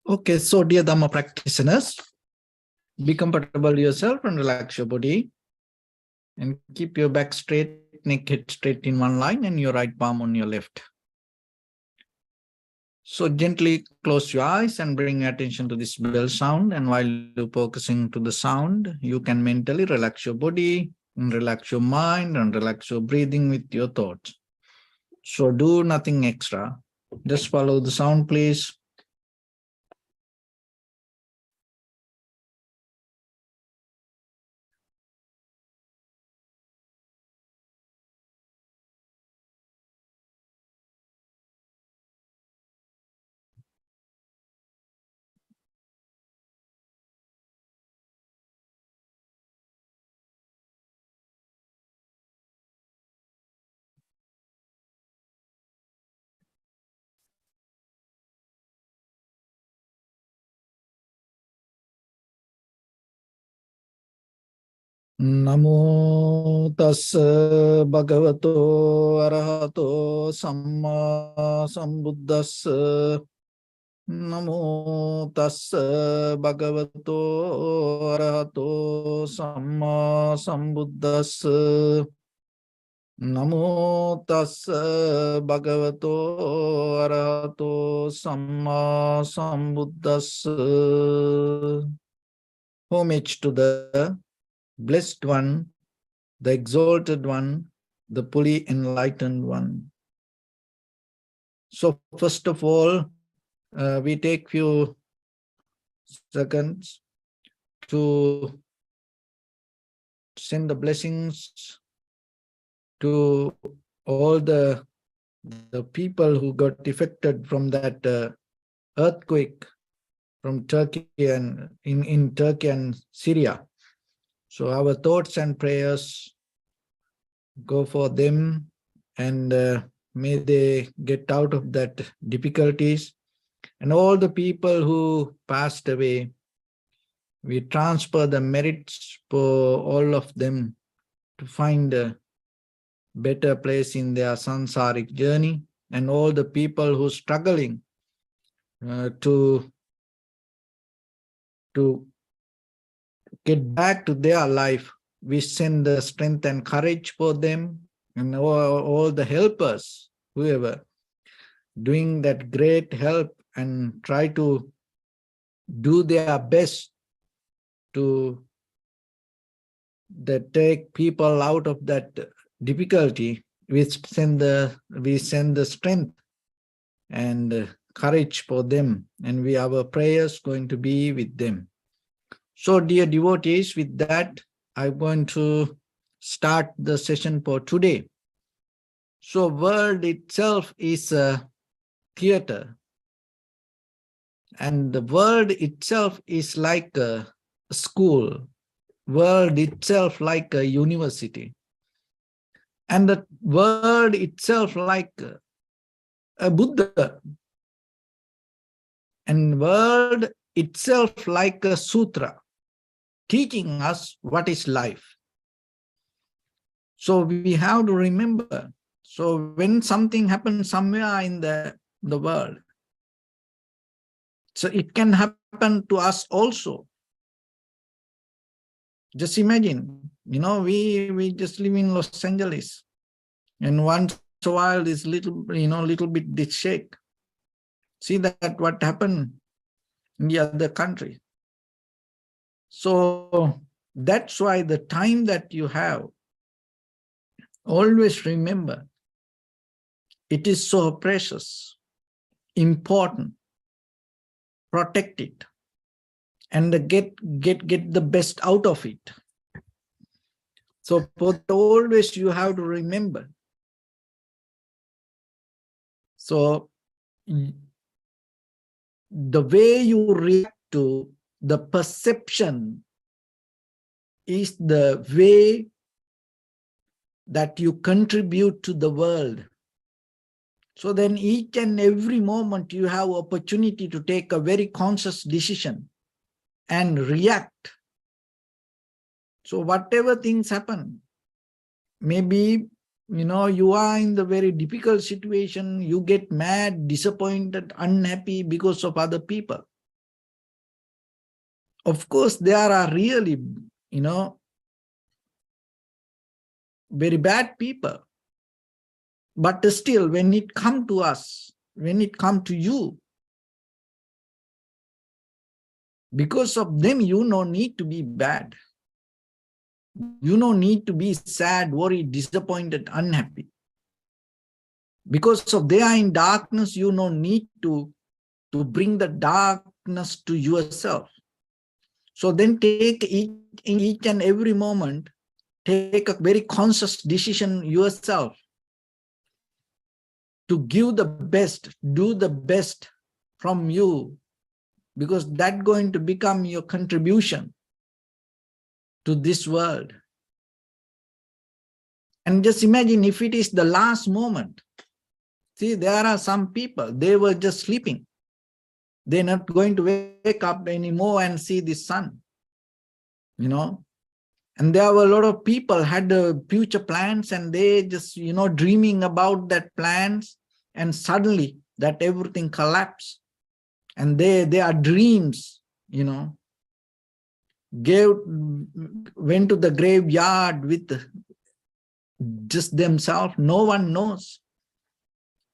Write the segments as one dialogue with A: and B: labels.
A: Okay, so dear Dhamma practitioners, be comfortable yourself and relax your body and keep your back straight, neck head straight in one line and your right palm on your left. So gently close your eyes and bring attention to this bell sound, and while you're focusing to the sound, you can mentally relax your body and relax your mind and relax your breathing with your thoughts. So do nothing extra. Just follow the sound, please. Namo tassa bhagavato arahato samma sambuddhassa. Namo tassa bhagavato arahato samma sambuddhassa. Namo tassa bhagavato arahato samma sambuddhassa. Homage to the Blessed One, the Exalted One, the fully enlightened One. So first of all, we take few seconds to send the blessings to all the people who got affected from that earthquake from Turkey and in Turkey and Syria. So our thoughts and prayers go for them, and may they get out of that difficulties. And all the people who passed away, we transfer the merits for all of them to find a better place in their sansaric journey. And all the people who are struggling to get back to their life, we send the strength and courage for them, and all the helpers, whoever, doing that great help and try to do their best to take people out of that difficulty. We send the strength and courage for them, and our prayers going to be with them. So dear devotees, with that, I'm going to start the session for today. So world itself is a theater, and the world itself is like a school, world itself like a university, and the world itself like a Buddha, and world itself like a sutra, teaching us what is life. So we have to remember, so when something happens somewhere in the world, so it can happen to us also. Just imagine, we just live in Los Angeles, and once in a while this little bit did shake. See that what happened in the other country. So that's why the time that you have, always remember, it is so precious, important. Protect it and get the best out of it. So for always you have to remember. So the way you react to the perception is the way that you contribute to the world. So then each and every moment you have opportunity to take a very conscious decision and react. So whatever things happen, maybe, you are in the very difficult situation, you get mad, disappointed, unhappy because of other people. Of course, there are really, very bad people. But still, when it come to us, when it come to you, because of them, you no need to be bad. You no need to be sad, worried, disappointed, unhappy. Because of they are in darkness, you no need to bring the darkness to yourself. So then take each and every moment, take a very conscious decision yourself to give the best, do the best from you, because that's going to become your contribution to this world. And just imagine if it is the last moment. See, there are some people, they were just sleeping. They're not going to wake up anymore and see the sun, And there were a lot of people had future plans and they just, dreaming about that plans, and suddenly that everything collapsed. And their dreams, went to the graveyard with just themselves. No one knows.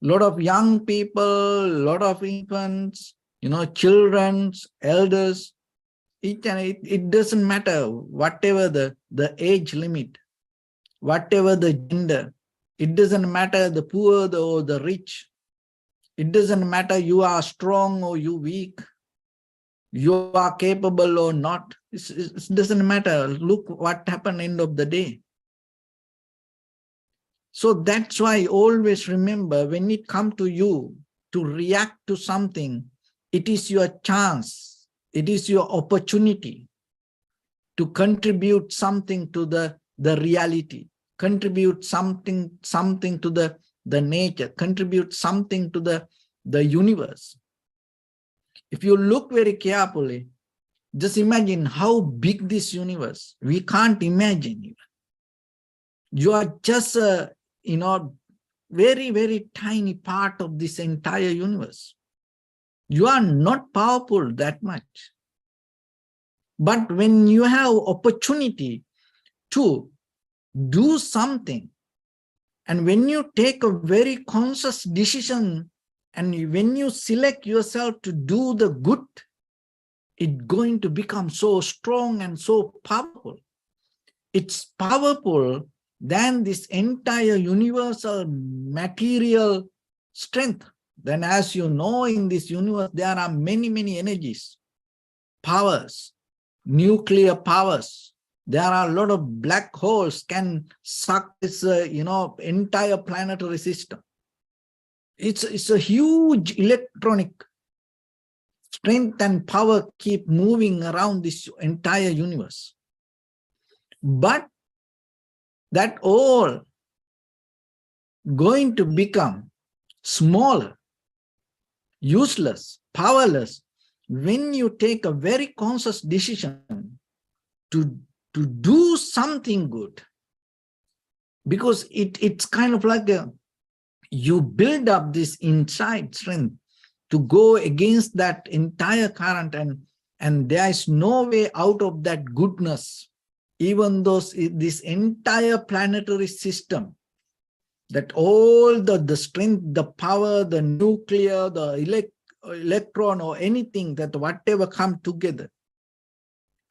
A: A lot of young people, a lot of infants, children, elders, it doesn't matter, whatever the age limit, whatever the gender, it doesn't matter the poor or the rich. It doesn't matter you are strong or you weak, you are capable or not. It doesn't matter. Look what happened end of the day. So that's why always remember, when it comes to you to react to something, it is your chance, it is your opportunity to contribute something to the reality, contribute something to the nature, contribute something to the universe. If you look very carefully, just imagine how big this universe. We can't imagine even. You are just a, very, very tiny part of this entire universe. You are not powerful that much. But when you have opportunity to do something, and when you take a very conscious decision, and when you select yourself to do the good, it's going to become so strong and so powerful. It's powerful than this entire universal material strength. Then, as you know, in this universe, there are many, many energies, powers, nuclear powers. There are a lot of black holes can suck this, entire planetary system. It's a huge electronic strength and power keep moving around this entire universe. But that all going to become smaller, useless, powerless, when you take a very conscious decision to do something good. Because it's kind of like you build up this inside strength to go against that entire current, and there is no way out of that goodness. Even though this entire planetary system, that all the strength, the power, the nuclear, the electron or anything, that whatever come together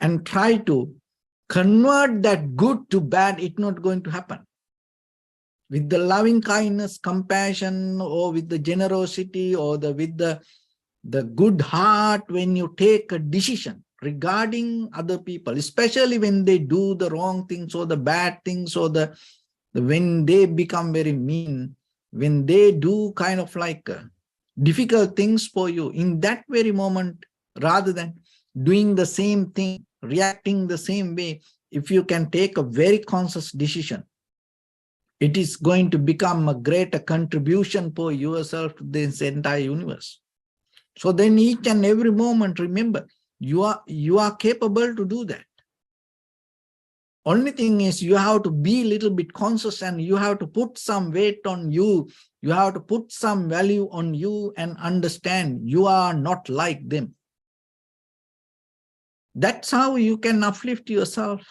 A: and try to convert that good to bad, it's not going to happen. With the loving kindness, compassion, or with the generosity, or with the good heart, when you take a decision regarding other people, especially when they do the wrong things or the bad things, or when they become very mean, when they do kind of like difficult things for you, in that very moment, rather than doing the same thing, reacting the same way, if you can take a very conscious decision, it is going to become a greater contribution for yourself to this entire universe. So then each and every moment, remember, you are capable to do that. Only thing is you have to be a little bit conscious, and you have to put some weight on you. You have to put some value on you and understand you are not like them. That's how you can uplift yourself.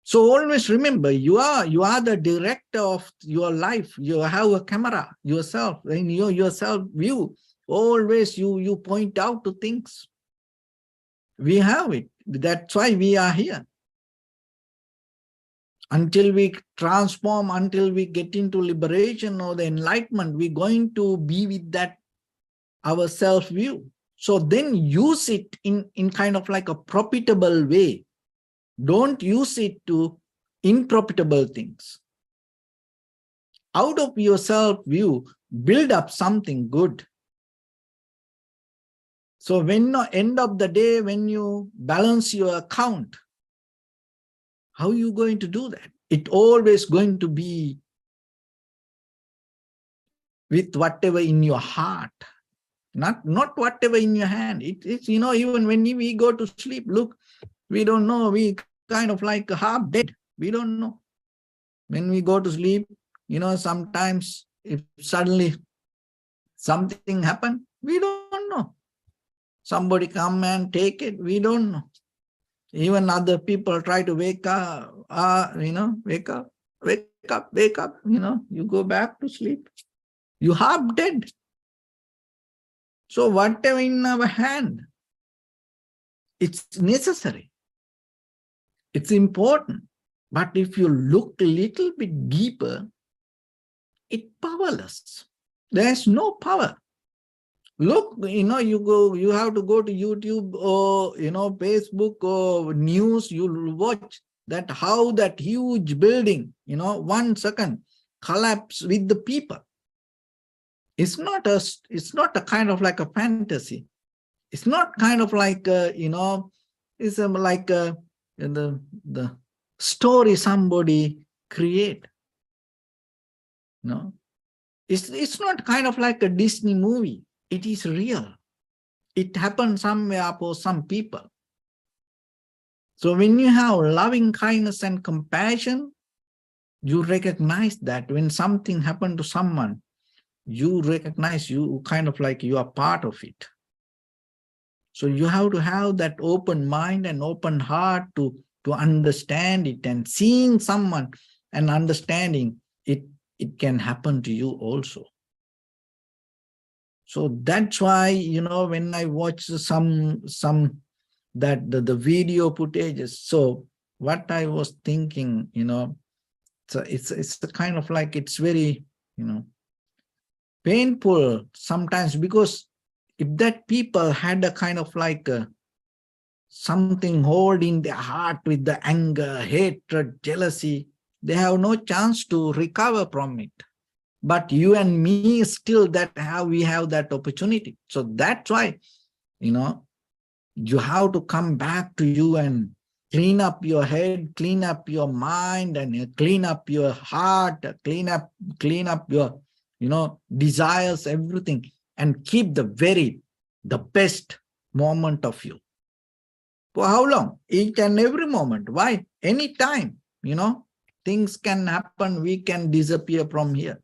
A: So always remember, you are the director of your life. You have a camera yourself, in yourself view. Always you point out to things. We have it. That's why we are here. Until we transform, until we get into liberation or the enlightenment, we're going to be with that our self view. So then use it in kind of like a profitable way. Don't use it to unprofitable things. Out of your self view, build up something good. So when the end of the day, when you balance your account, how are you going to do that? It always going to be with whatever in your heart, not whatever in your hand. It's, even when we go to sleep, look, we don't know, we kind of like half dead. We don't know. When we go to sleep, sometimes if suddenly something happen, we don't know. Somebody come and take it, we don't know. Even other people try to wake up, wake up, you go back to sleep. You half dead. So whatever in our hand, it's necessary. It's important. But if you look a little bit deeper, it's powerless. There's no power. Look, you have to go to YouTube or, Facebook or news, you'll watch that how that huge building, 1 second collapse with the people. It's not a kind of like a fantasy. It's not kind of like, it's like the story somebody create. It's not kind of like a Disney movie. It is real. It happened somewhere for some people. So when you have loving kindness and compassion, you recognize that when something happened to someone, you recognize you kind of like you are part of it. So you have to have that open mind and open heart to understand it, and seeing someone and understanding it can happen to you also. So that's why, when I watch some that the video footages, so what I was thinking, so it's a kind of like, it's very, painful sometimes, because if that people had a kind of like something hold in their heart with the anger, hatred, jealousy, they have no chance to recover from it. But you and me still we have that opportunity. So that's why, you have to come back to you and clean up your head, clean up your mind, and clean up your heart, clean up your, desires, everything, and keep the best moment of you. For how long? Each and every moment. Why? Anytime, things can happen. We can disappear from here.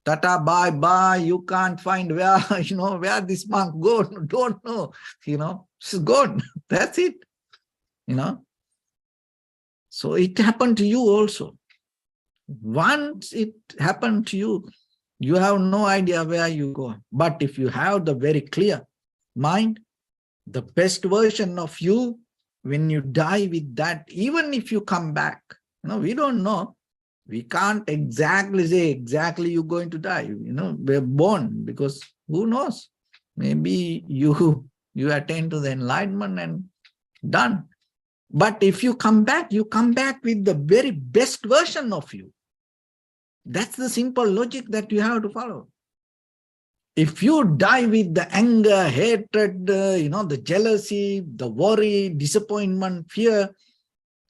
A: Tata, bye, bye. You can't find where, where this monk go. Don't know, she's gone. That's it, So it happened to you also. Once it happened to you, you have no idea where you go. But if you have the very clear mind, the best version of you, when you die with that, even if you come back, we don't know. We can't exactly say exactly you're going to die. We're born, because who knows? Maybe you attain to the enlightenment and done. But if you come back with the very best version of you. That's the simple logic that you have to follow. If you die with the anger, hatred, the jealousy, the worry, disappointment, fear,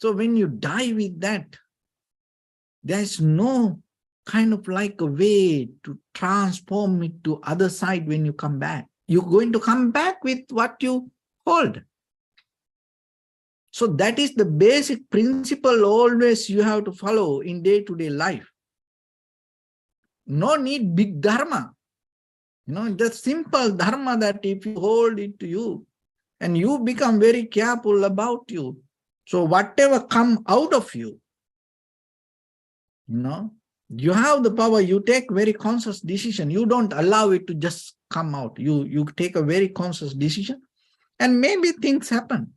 A: so when you die with that, there's no kind of like a way to transform it to other side when you come back. You're going to come back with what you hold. So that is the basic principle always you have to follow in day-to-day life. No need big dharma. The simple dharma that if you hold it to you, And you become very careful about you. So whatever come out of you, you have the power. You take very conscious decision. You don't allow it to just come out. You take a very conscious decision, and maybe things happen.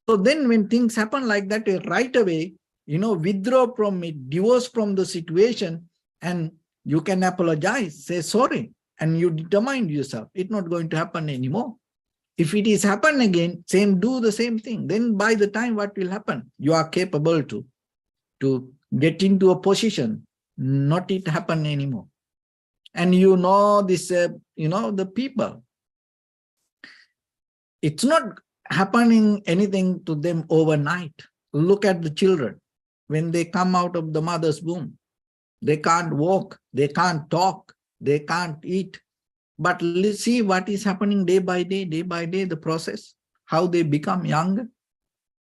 A: So then when things happen like that, right away, withdraw from it, divorce from the situation, and you can apologize, say sorry, and you determine yourself. It's not going to happen anymore. If it is happen again, do the same thing. Then by the time what will happen, you are capable to get into a position, not it happen anymore. And this, the people, it's not happening anything to them overnight. Look at the children. When they come out of the mother's womb, they can't walk, they can't talk, they can't eat. But let's see what is happening day by day, the process, how they become younger.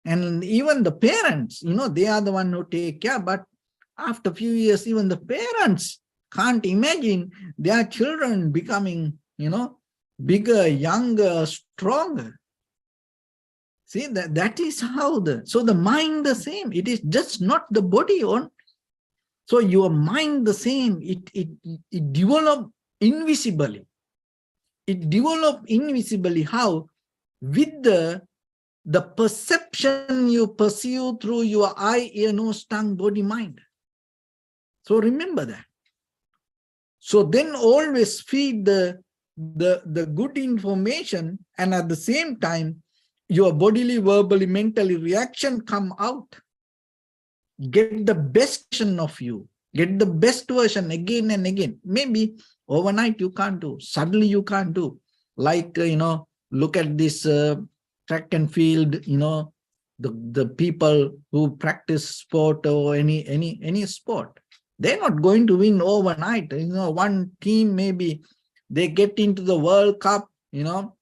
A: And even the parents, they are the one who take care. But after a few years, even the parents can't imagine their children becoming, bigger, younger, stronger. See, that is how so the mind the same. It is just not the body on. So your mind the same. It develop invisibly. It develop invisibly. How? With the perception you perceive through your eye, ear, nose, tongue, body, mind. So remember that. So then always feed the good information, and at the same time, your bodily, verbally, mentally reaction come out. Get the best version of you. Get the best version again and again. Maybe overnight you can't do. Suddenly you can't do. Like, look at this track and field, the people who practice sport or any sport. They're not going to win overnight. One team, maybe they get into the World Cup, they're not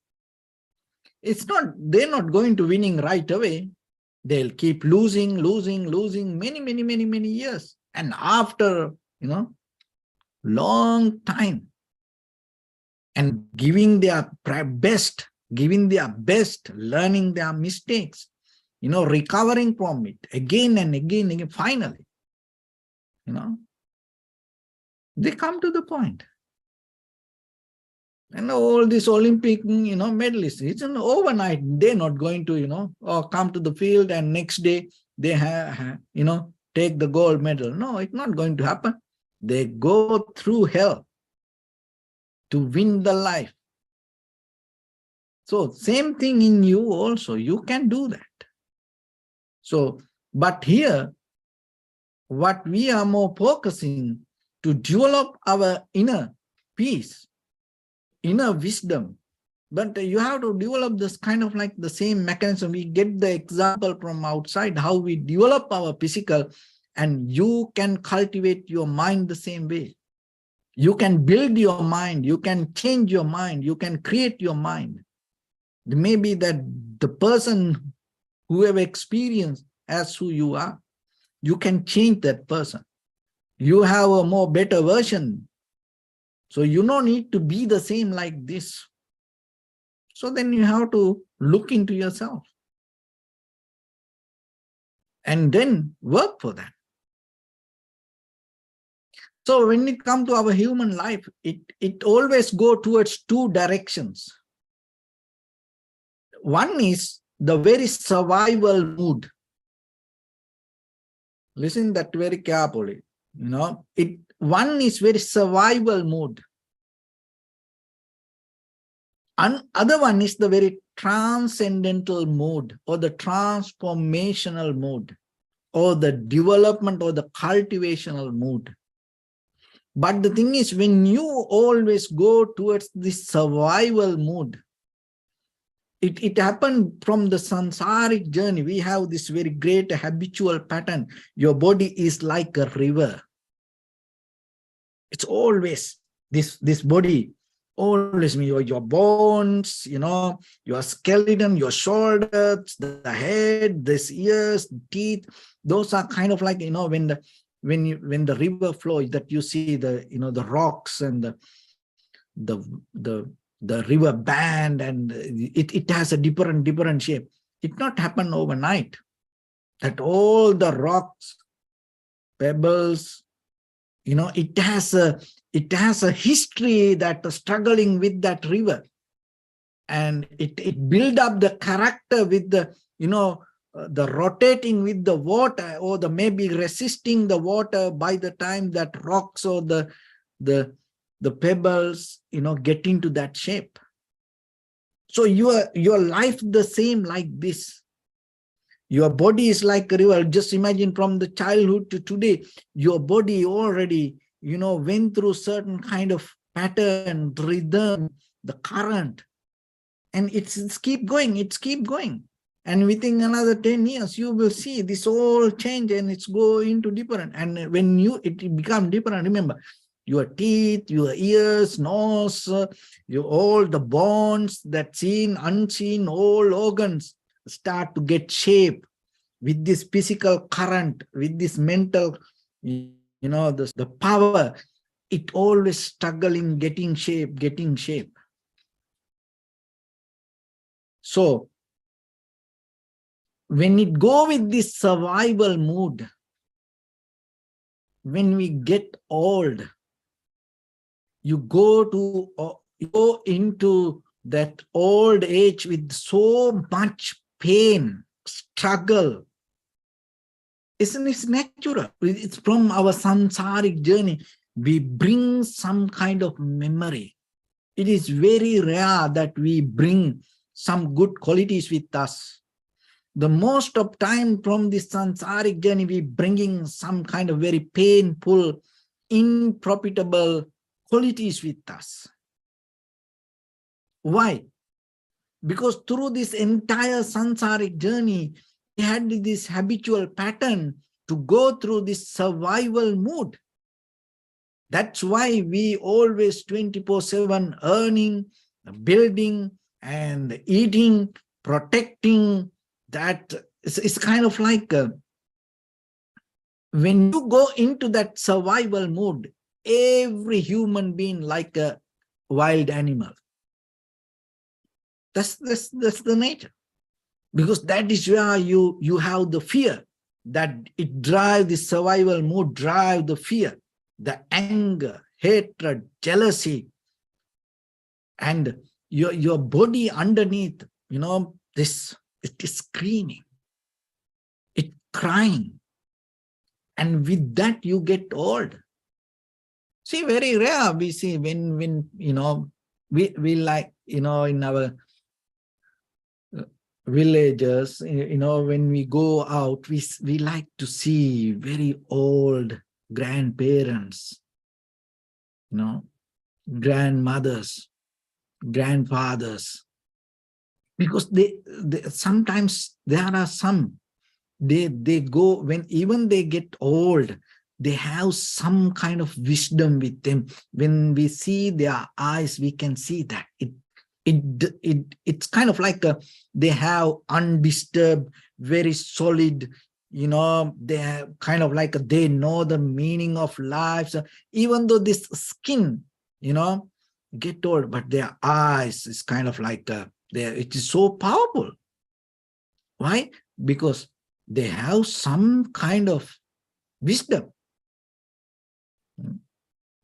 A: going to winning right away. They'll keep losing many years. And after, long time, and giving their best, learning their mistakes, recovering from it again and again, finally, they come to the point. And all these Olympic, medalists, it's an overnight. They're not going to, come to the field and next day they take the gold medal. No, it's not going to happen. They go through hell to win the life. So same thing in you also. You can do that. So, but here, what we are more focusing to develop our inner peace, inner wisdom. But you have to develop this kind of like the same mechanism. We get the example from outside, how we develop our physical, and you can cultivate your mind the same way. You can build your mind, you can change your mind, you can create your mind. Maybe that the person who have experienced as who you are, you can change that person. You have a more better version. So you don't need to be the same like this. So then you have to look into yourself and then work for that. So when it comes to our human life, it always goes towards two directions. One is the very survival mood. Listen that very carefully. One is very survival mood. And other one is the very transcendental mood, or the transformational mood, or the development or the cultivational mood. But the thing is, when you always go towards the survival mood, it happened from the samsaric journey. We have this very great habitual pattern. Your body is like a river. It's always this body, always your bones, your skeleton, your shoulders, the head, this ears, teeth. Those are kind of like, when the river flows, that you see the rocks and the the river band, and it has a different shape. It not happen overnight. That all the rocks, pebbles, it has a history that struggling with that river, and it build up the character with the the rotating with the water, or the maybe resisting the water by the time that rocks or the pebbles get into that shape. So your life the same like this. Your body is like a river. Just imagine from the childhood to today, your body already, went through certain kind of pattern, rhythm, the current. And it's keep going, And within another 10 years, you will see this all change and it's go into different. And when it become different, remember, your teeth, your ears, nose, all the bones, that seen, unseen, all organs start to get shape with this physical current, with this mental, the power. It always struggling, getting shape. So when it go with this survival mood, when we get old, you go into that old age with so much pain, struggle. It's natural. It's from our samsaric journey. We bring some kind of memory. It is very rare that we bring some good qualities with us. The most of time from this samsaric journey, we bringing some kind of very painful, unprofitable qualities with us. Why? Because through this entire samsaric journey, we had this habitual pattern to go through this survival mood. That's why we always 24/7 earning, building, and eating, protecting. That it's kind of like when you go into that survival mood, every human being like a wild animal. That's the nature. Because that is where you have the fear, that it drives the survival mood, drive the fear, the anger, hatred, jealousy, and your body underneath, this, it is screaming, it crying, and with that you get old. See, very rare we see when we like, in our villages, when we go out, we like to see very old grandparents, grandmothers, grandfathers, because they sometimes there are some, they go, when even they get old, they have some kind of wisdom with them. When we see their eyes, we can see that it's kind of like they have undisturbed, very solid, they have kind of like they know the meaning of life. So even though this skin, get old, but their eyes is kind of like it is so powerful. Why? Because they have some kind of wisdom.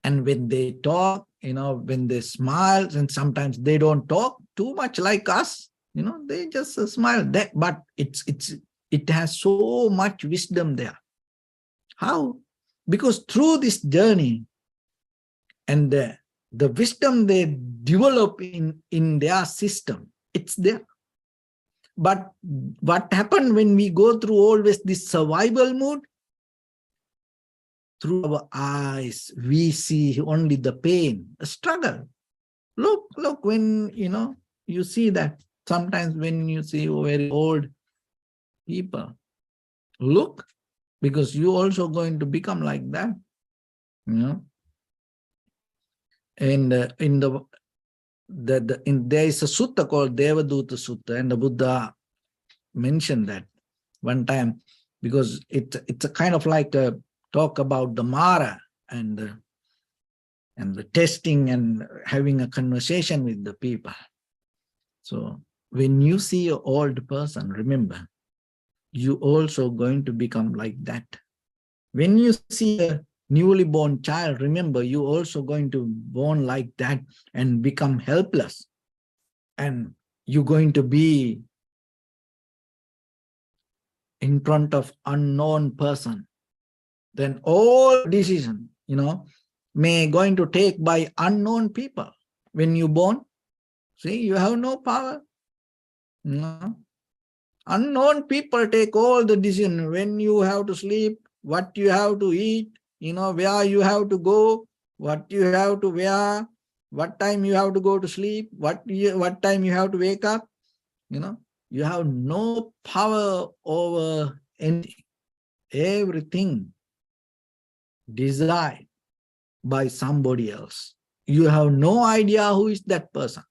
A: And when they talk, when they smile, and sometimes they don't talk too much like us, they just smile. But it has so much wisdom there. How? Because through this journey and the wisdom they develop in their system, it's there. But what happened when we go through always this survival mood? Through our eyes, we see only the pain, the struggle. Look, when, you see that sometimes when you see very old people, look, because you also going to become like that, And there is a sutta called Devaduta Sutta, and the Buddha mentioned that one time, because it's a kind of like a talk about the Mara, and and the testing and having a conversation with the people. So when you see an old person, remember, you also going to become like that. When you see a newly born child, remember, you also going to born like that and become helpless. And you're going to be in front of unknown person. Then all decision, may going to take by unknown people. When you born, see, you have no power. Unknown people take all the decision. When you have to sleep, what you have to eat, where you have to go, what you have to wear, what time you have to go to sleep, what time you have to wake up. You have no power over anything. Everything desired by somebody else. You have no idea who is that person.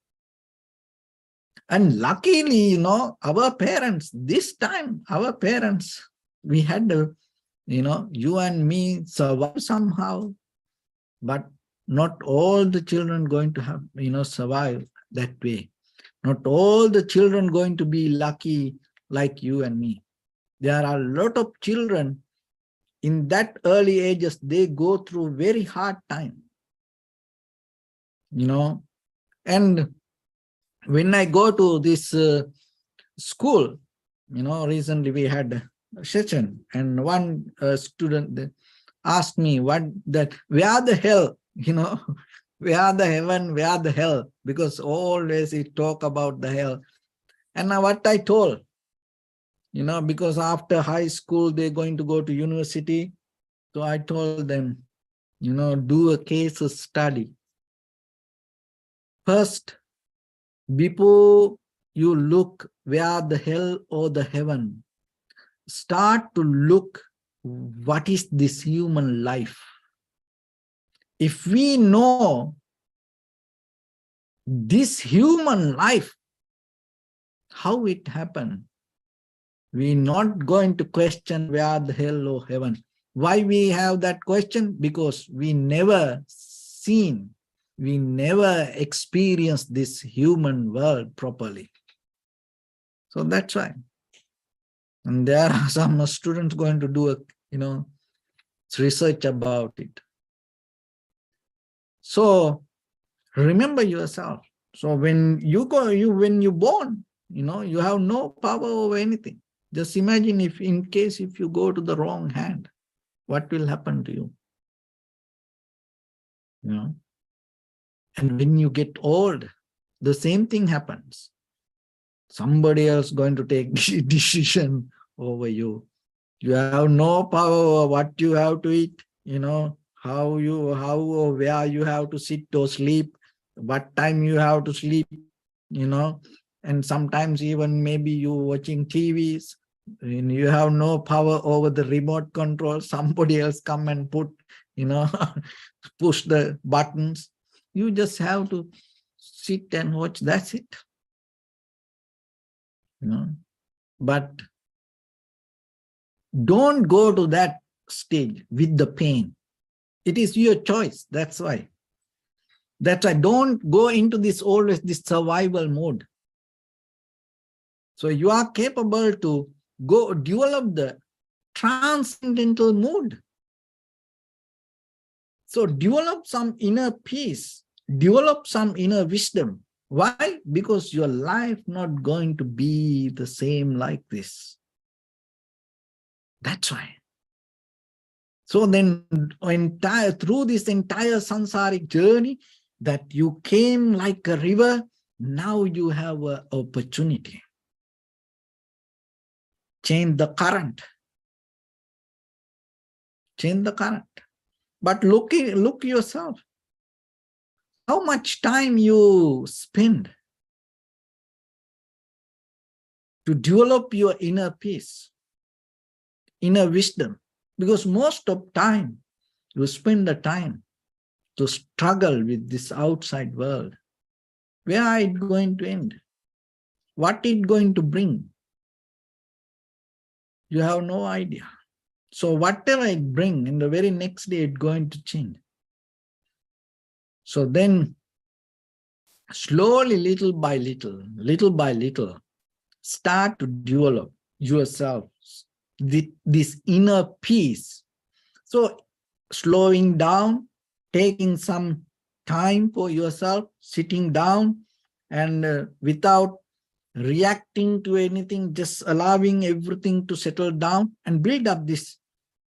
A: And luckily, our parents, this time, our parents, we had, you and me survive somehow, but not all the children going to have, survive that way. Not all the children going to be lucky like you and me. There are a lot of children in that early ages, they go through very hard time, and when I go to this school, recently we had a session, and one student asked me, where the hell, where the heaven, where the hell, because always he talk about the hell. And what I told, because after high school, they're going to go to university. So I told them, do a case study. First, before you look where the hell or the heaven, start to look what is this human life. If we know this human life, how it happened, we're not going to question where the hell or heaven. Why we have that question? Because we never seen, we never experienced this human world properly. So that's why. And there are some students going to do research about it. So remember yourself. So when you born, you have no power over anything. Just imagine if you go to the wrong hand, what will happen to you? And when you get old, the same thing happens. Somebody else going to take decision over you. You have no power over what you have to eat, how or where you have to sit or sleep, what time you have to sleep, and sometimes even maybe you watching TVs, and you have no power over the remote control. Somebody else come and put, push the buttons. You just have to sit and watch, that's it. But don't go to that stage with the pain. It is your choice. That's why. Don't go into this always this survival mode. So you are capable to go develop the transcendental mood. So develop some inner peace, develop some inner wisdom. Why? Because your life not going to be the same like this. That's why. So then through this entire samsaric journey that you came like a river, now you have an opportunity. Change the current. Change the current. But look yourself. How much time you spend to develop your inner peace, inner wisdom? Because most of time, you spend the time to struggle with this outside world. Where are it going to end? What it going to bring? You have no idea. So whatever it bring, in the very next day, it's going to change. So then slowly, little by little, start to develop yourself this inner peace. So slowing down, taking some time for yourself, sitting down, and without reacting to anything, just allowing everything to settle down and build up this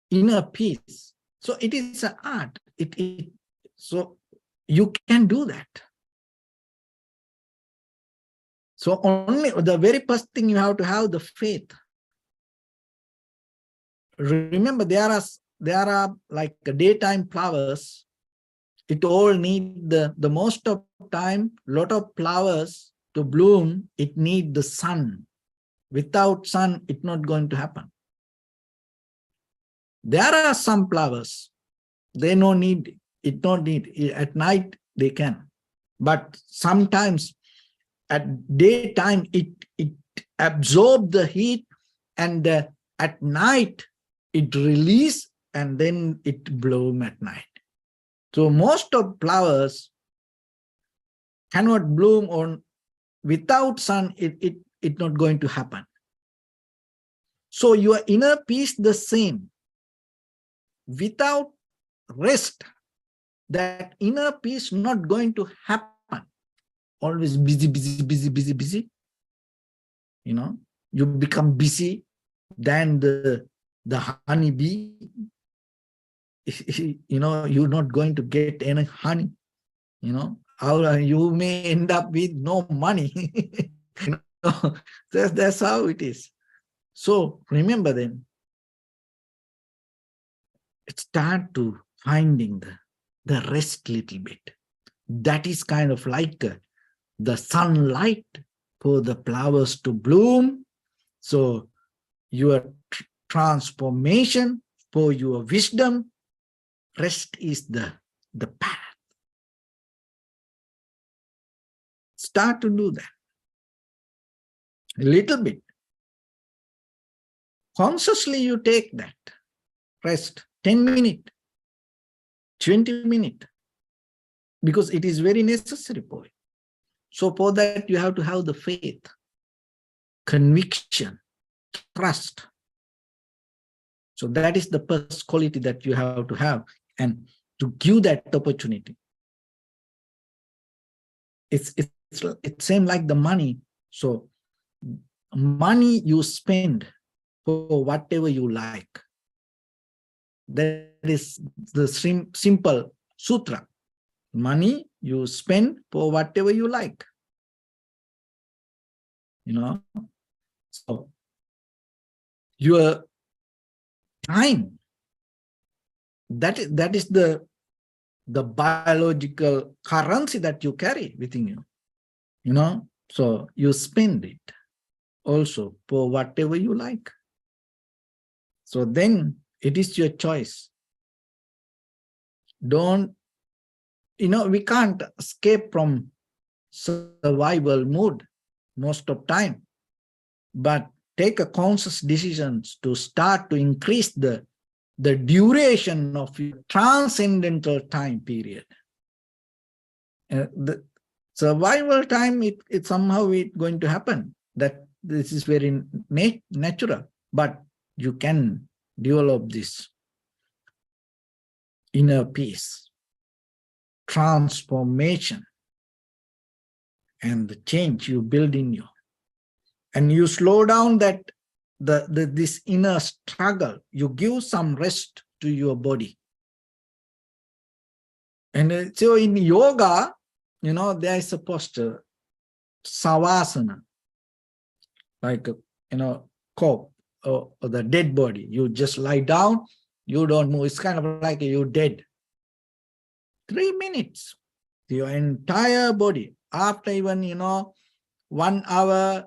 A: inner peace. So it is an art. So you can do that. So only the very first thing you have to have the faith. Remember, there are like daytime flowers. It all need the most of time, lot of flowers to bloom, it need the sun. Without sun, it's not going to happen. There are some flowers, they no need, it not need, at night they can. But sometimes at daytime, it absorbs the heat, and at night it release, and then it bloom at night. So most of flowers cannot bloom on without sun, it not going to happen. So your inner peace the same. Without rest, that inner peace not going to happen. Always busy. You know, you become busy than the honeybee. You know, you're not going to get any honey. You know, you may end up with no money. You know, that's how it is. So remember then, start to finding the rest little bit. That is kind of like the sunlight for the flowers to bloom. So your transformation, for your wisdom, rest is the path. Start to do that. A little bit. Consciously you take that rest, 10 minutes, 20 minutes, because it is very necessary for it. So for that, you have to have the faith, conviction, trust. So that is the first quality that you have to have, and to give that opportunity. It's same like the money. So money you spend for whatever you like. That is the simple sutra. Money you spend for whatever you like. You know, so your time, that is the biological currency that you carry within you. You know, so you spend it also for whatever you like. So then it is your choice. Don't, you know, we can't escape from survival mode most of time, but take a conscious decision to start to increase the duration of your transcendental time period. The survival time, it somehow it's going to happen. That this is very natural, but you can develop this inner peace, transformation, and the change you build in you. And you slow down that this inner struggle. You give some rest to your body. And so in yoga, you know, there is a posture, savasana, like, you know, corpse or the dead body. You just lie down, you don't move. It's kind of like you're dead. 3 minutes, your entire body. After even, you know, 1 hour,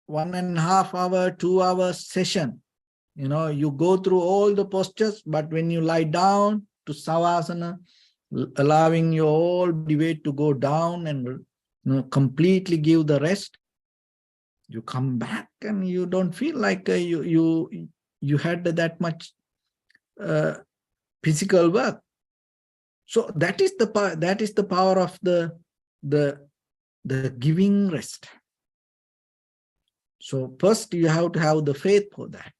A: 1.5 hour, 2 hour session, you know, you go through all the postures, but when you lie down to savasana, allowing your whole body weight to go down and, you know, completely give the rest, you come back and you don't feel like you had that much physical work. So that is the power of the giving rest. So first you have to have the faith for that,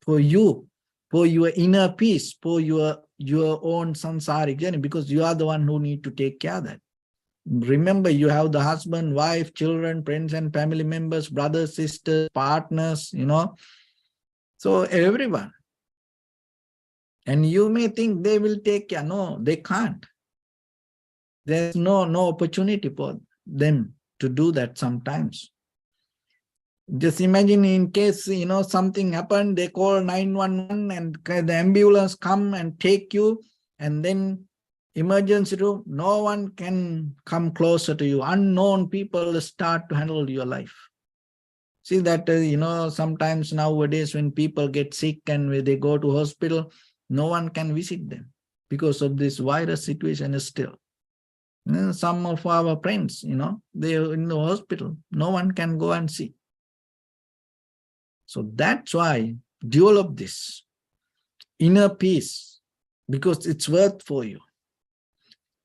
A: for you, for your inner peace, for your own samsaric journey, because you are the one who need to take care of that. Remember, you have the husband, wife, children, friends and family members, brothers, sisters, partners, so everyone. And you may think they will take care. No, they can't. There's no opportunity for them to do that sometimes. Just imagine, in case, something happened, they call 911 and the ambulance come and take you, and then emergency room, no one can come closer to you. Unknown people start to handle your life. See that, sometimes nowadays when people get sick and when they go to hospital, no one can visit them because of this virus situation is still. Some of our friends, they're in the hospital. No one can go and see. So that's why develop this inner peace, because it's worth for you.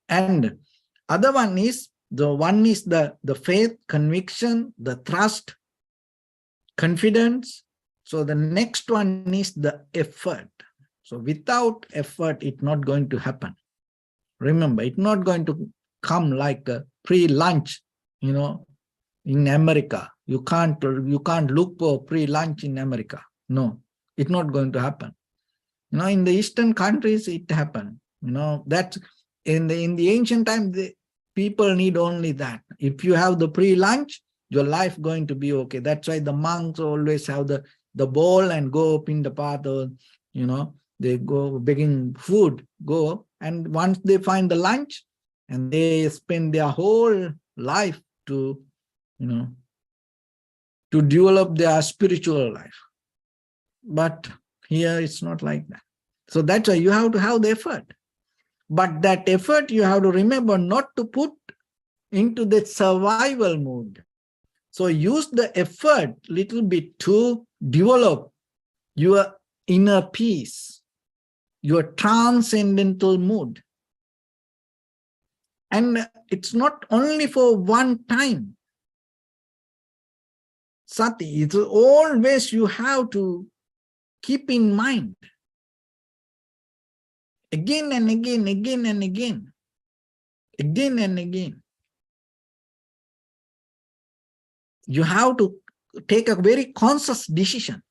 A: And other one is the faith, conviction, the trust, confidence. So the next one is the effort. So without effort, it's not going to happen. Remember, it's not going to come like a pre-lunch, in America. You can't look for pre-lunch in America. No, it's not going to happen. In the Eastern countries, it happened. That in the ancient time, the people need only that. If you have the pre-lunch, your life going to be okay. That's why the monks always have the bowl and go up in the path, or they go begging food, go, and once they find the lunch, and they spend their whole life to develop their spiritual life. But here it's not like that. So that's why you have to have the effort. But that effort you have to remember not to put into the survival mood. So use the effort little bit to develop your inner peace, your transcendental mood. And it's not only for one time. Sati, it's always you have to keep in mind. Again and again, again and again, again and again. You have to take a very conscious decision.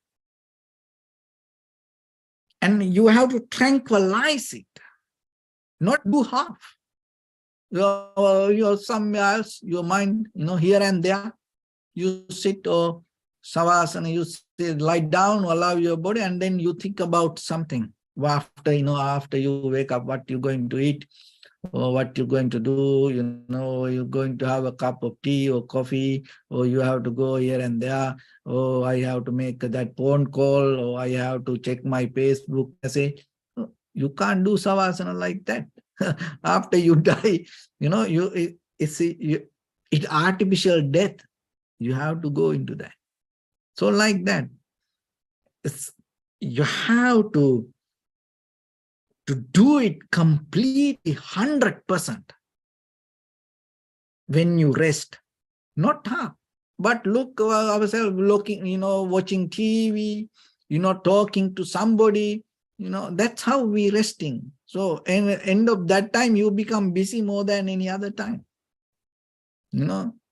A: And you have to tranquilize it, not do half. You're somewhere else, your mind, here and there. You sit or savasana, you sit, lie down, allow your body, and then you think about something. After you wake up, what you're going to eat, or what you're going to do, you're going to have a cup of tea or coffee, or you have to go here and there, or I have to make that phone call, or I have to check my Facebook message. You can't do savasana like that. After you die, it's artificial death. You have to go into that. So like that, you have to do it completely 100% when you rest, not half. But look ourselves looking, watching TV, talking to somebody, that's how we resting. So at the end of that time, you become busy more than any other time.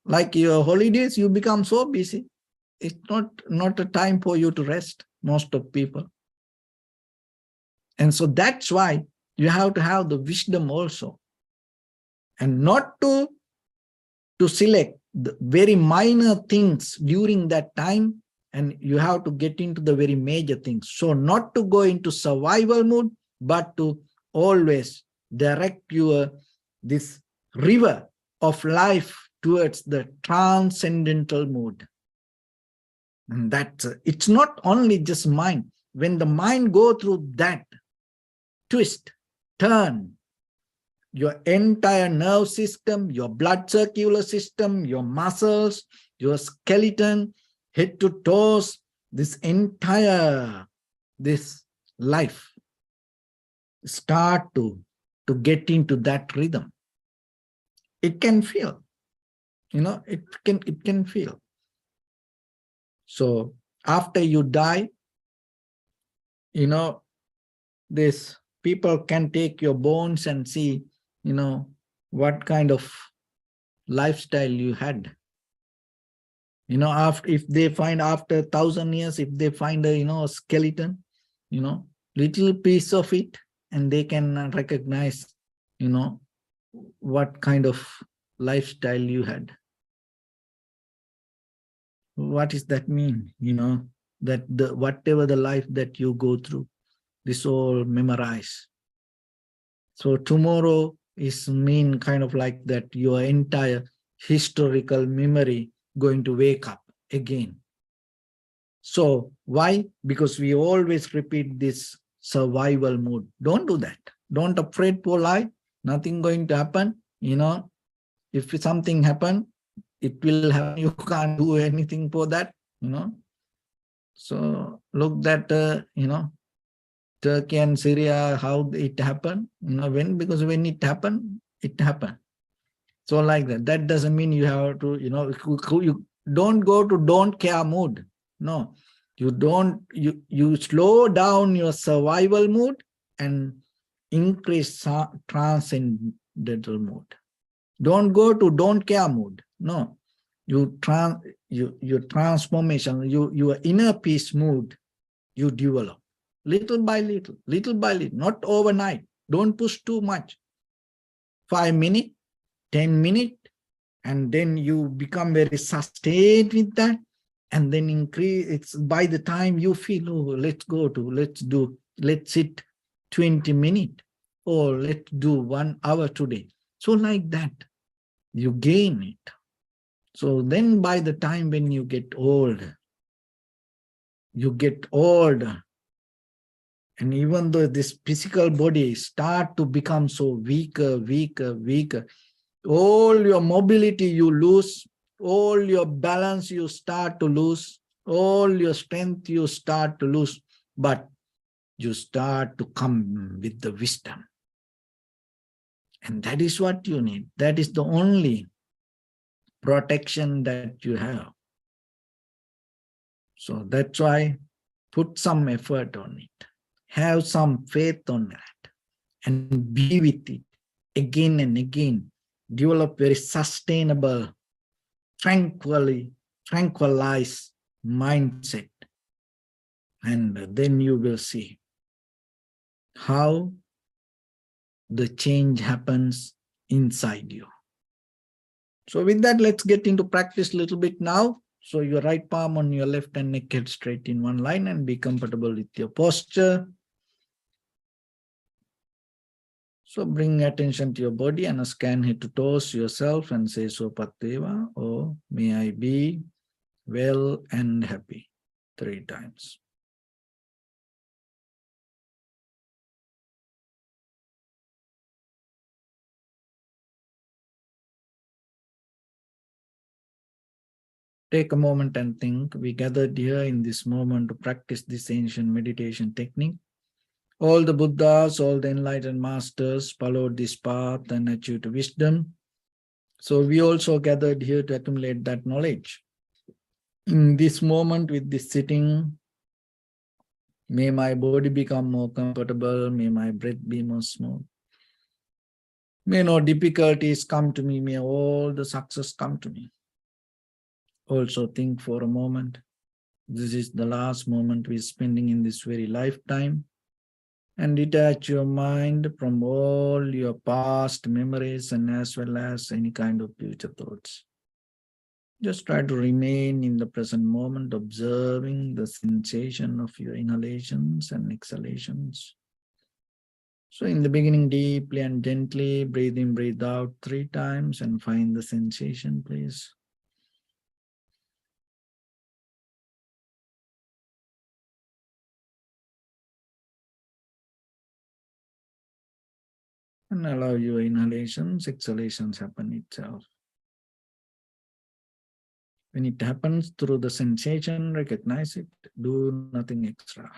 A: Like your holidays, you become so busy. It's not a time for you to rest, most of people. And so that's why you have to have the wisdom also. And not to select the very minor things during that time, and you have to get into the very major things. So not to go into survival mode, but to always direct this river of life towards the transcendental mood. And it's not only just mind. When the mind go through that twist, turn, your entire nerve system, your blood circular system, your muscles, your skeleton, head to toes, this life start to to get into that rhythm. It can feel, it can feel. So after you die, this people can take your bones and see, what kind of lifestyle you had. After, if they find after 1,000 years, if they find a skeleton, little piece of it, and they can recognize, what kind of lifestyle you had. What does that mean? That whatever the life that you go through, this all memorize. So tomorrow is mean kind of like that your entire historical memory going to wake up again. So why? Because we always repeat this survival mode. Don't do that. Don't afraid for life. Nothing going to happen. If something happen, it will happen. You can't do anything for that. So look that Turkey and Syria, how it happened. Because when it happened, it happened. So like that. That doesn't mean you have to. You don't go to don't care mood. No, you slow down your survival mood and increase transcendental mood. Don't go to don't care mood. No, your transformation, your inner peace mood, you develop little by little, not overnight. Don't push too much. 5 minutes, 10 minutes, and then you become very sustained with that, and then increase. It's by the time you feel, oh, let's sit 20 minutes, or let's do 1 hour today. So like that, you gain it. So then by the time when you get old, and even though this physical body start to become so weaker, all your mobility you lose, all your balance you start to lose, all your strength you start to lose, but you start to come with the wisdom. And that is what you need. That is the only protection that you have. So that's why put some effort on it. Have some faith on that and be with it again and again. Develop very sustainable, tranquilized mindset. And then you will see how the change happens inside you. So with that, let's get into practice a little bit now. So your right palm on your left and neck head straight in one line, and be comfortable with your posture. So bring attention to your body and scan head to toes yourself and say Sopateva, or may I be well and happy 3 times. Take a moment and think. We gathered here in this moment to practice this ancient meditation technique. All the Buddhas, all the enlightened masters followed this path and achieved wisdom. So we also gathered here to accumulate that knowledge. In this moment with this sitting, may my body become more comfortable, may my breath be more smooth. May no difficulties come to me, may all the success come to me. Also think for a moment, this is the last moment we're spending in this very lifetime, and detach your mind from all your past memories and as well as any kind of future thoughts. Just try to remain in the present moment, observing the sensation of your inhalations and exhalations. So in the beginning, deeply and gently, breathe in, breathe out 3 times and find the sensation, please. And allow your inhalations, exhalations happen itself. When it happens through the sensation, recognize it, do nothing extra.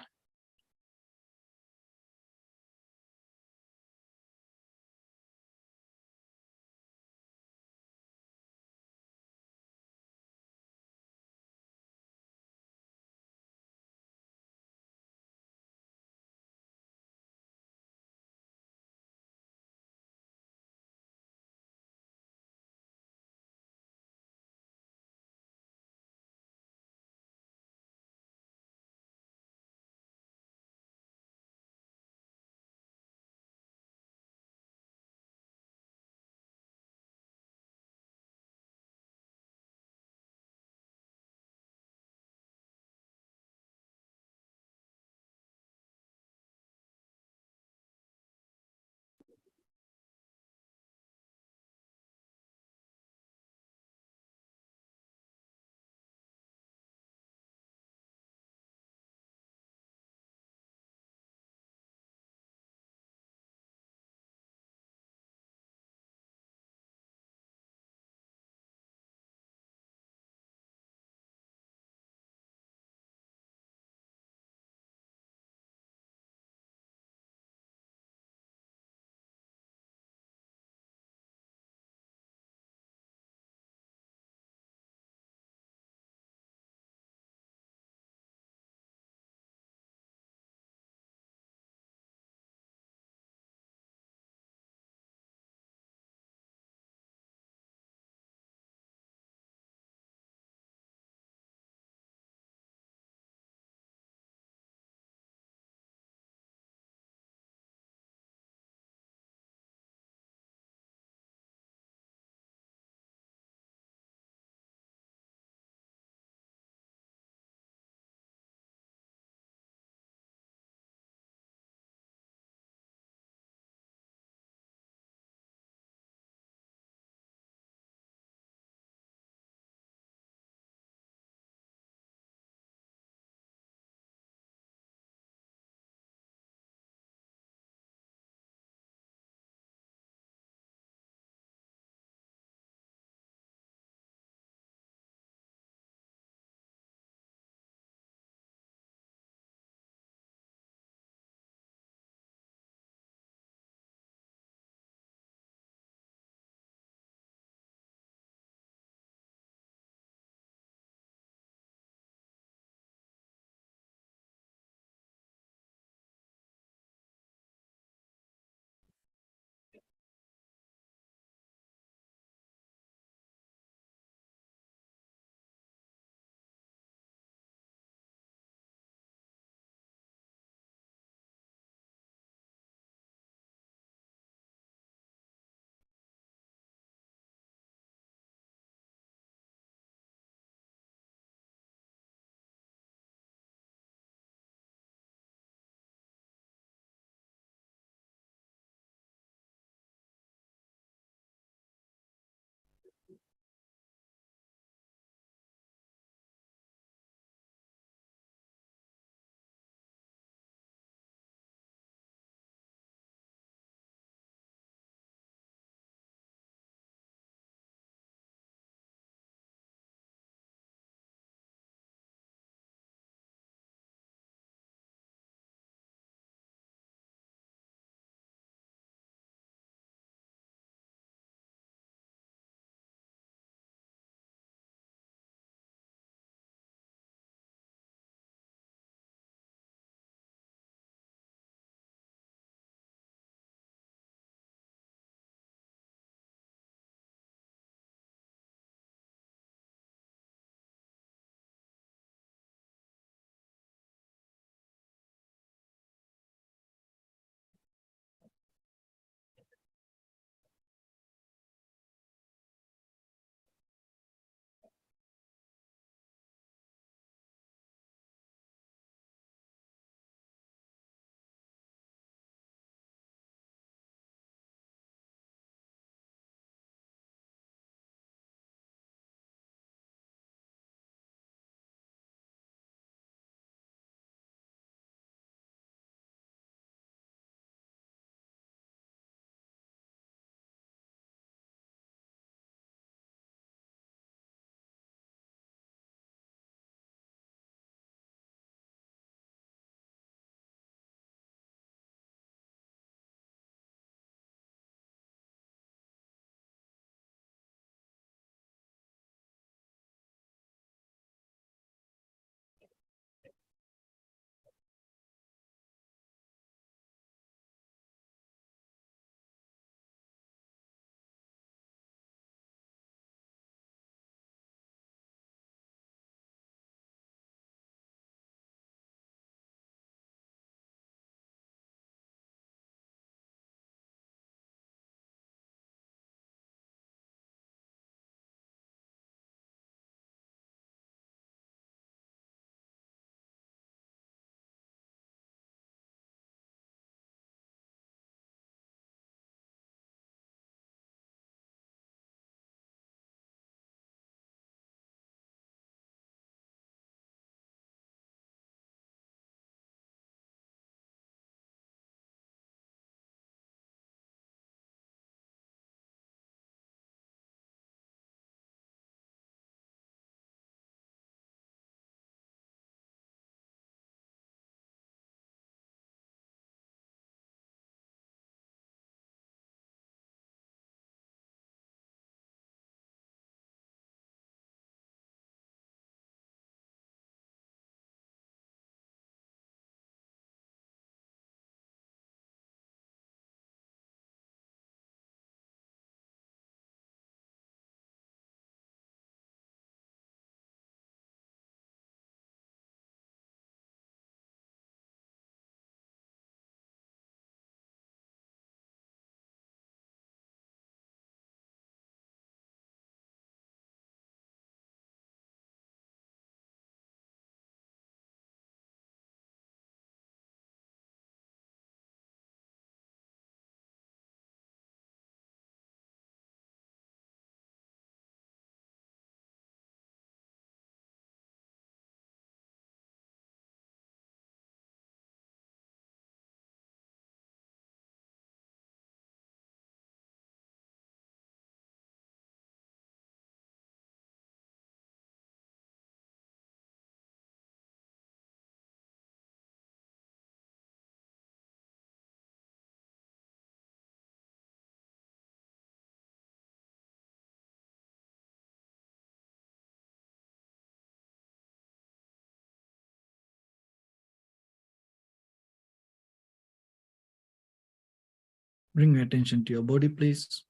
A: Bring your attention to your body, please.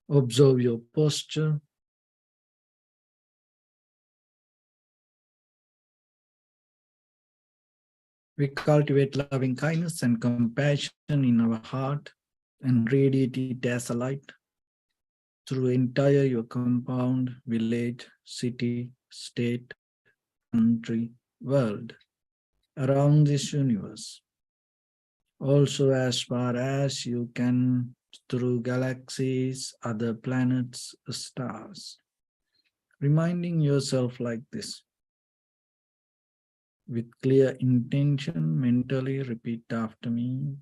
A: Observe your posture. We cultivate loving kindness and compassion in our heart and radiate it as a light through entire your compound, village, city, state, country, world, around this universe. Also as far as you can through galaxies, other planets, stars. Reminding yourself like this. With clear intention, mentally repeat after me.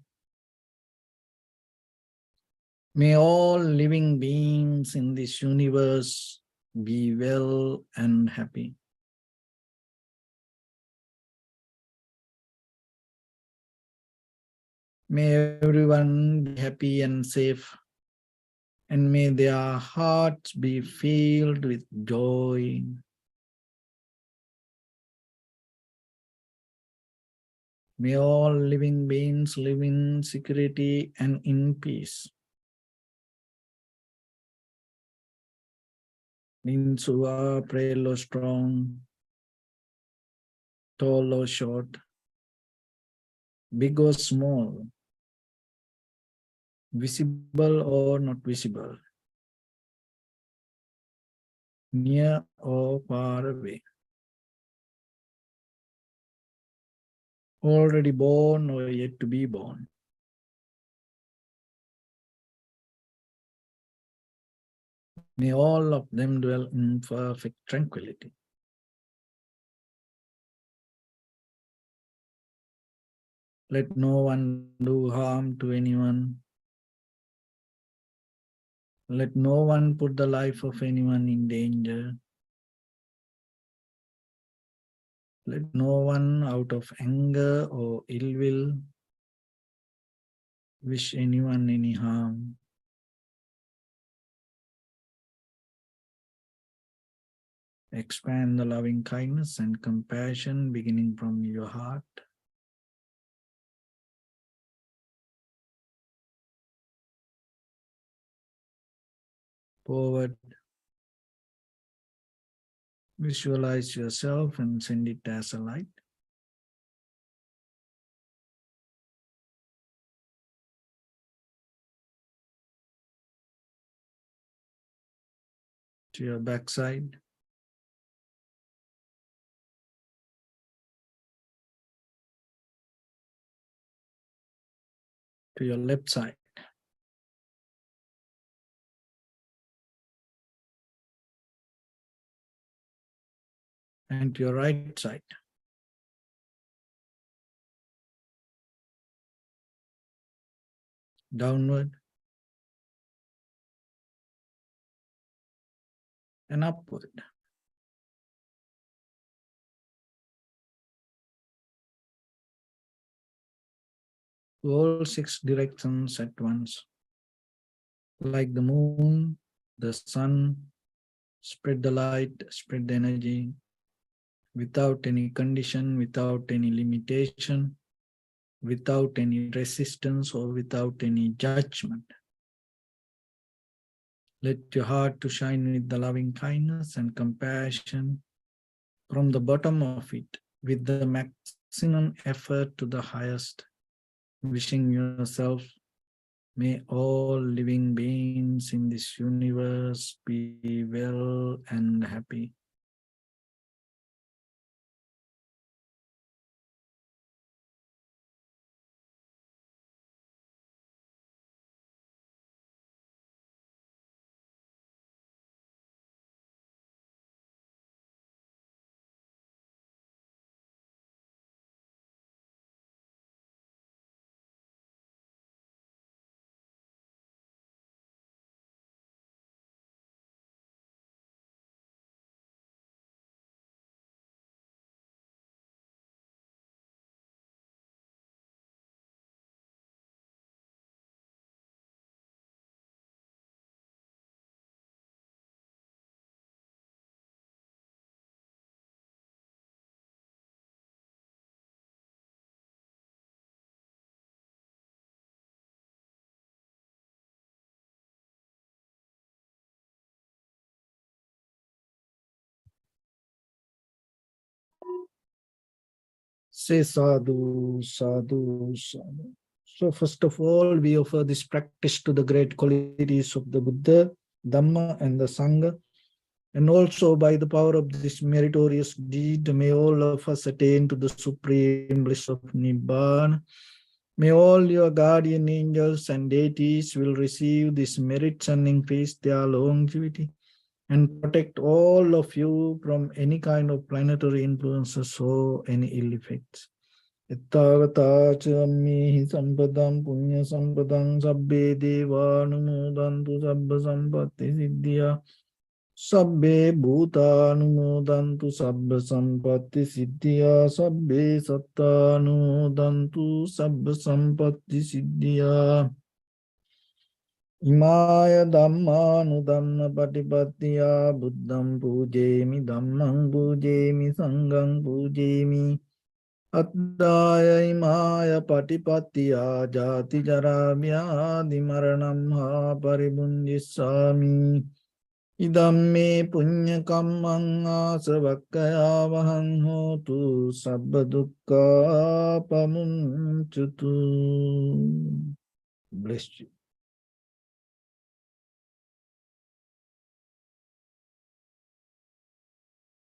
A: May all living beings in this universe be well and happy. May everyone be happy and safe, and may their hearts be filled with joy. May all living beings live in security and in peace. Means who are frail or strong, tall or short, big or small, visible or not visible, near or far away, already born or yet to be born. May all of them dwell in perfect tranquility. Let no one do harm to anyone. Let no one put the life of anyone in danger. Let no one out of anger or ill will wish anyone any harm. Expand the loving kindness and compassion beginning from your heart. Forward. Visualize yourself and send it as a light. To your backside. To your left side. And to your right side. Downward and upward. To all 6 directions at once. Like the moon, the sun, spread the light, spread the energy, without any condition, without any limitation, without any resistance or without any judgment. Let your heart to shine with the loving kindness and compassion from the bottom of it with the maximum effort to the highest, wishing yourself, may all living beings in this universe be well and happy. Say sadhu, sadhu, sadhu. So first of all, we offer this practice to the great qualities of the Buddha, Dhamma, and the Sangha. And also by the power of this meritorious deed, may all of us attain to the supreme bliss of Nibbana. May all your guardian angels and deities will receive these merits and increase their longevity and protect all of you from any kind of planetary influences or any ill effects. Ittavata chammihi sampadam punya sampadam sabbe deva anumodantu sabba sampatti siddhya sabbe bhuta anumodantu sabba sampatti siddhya sabbe satta anumodantu sabba sampatti siddhya Imaya Dhammanu Dhamma Patipattiya Buddham Pujemi Dhammam Pujemi Sangham Pujemi Addaya Imaya Patipattiya Jati Jara Vyadi Maranam Ha Paribunjissami Idam me punya kammang asavakkaya vahang hotu sabba dukkha pamunchutu. Bless you.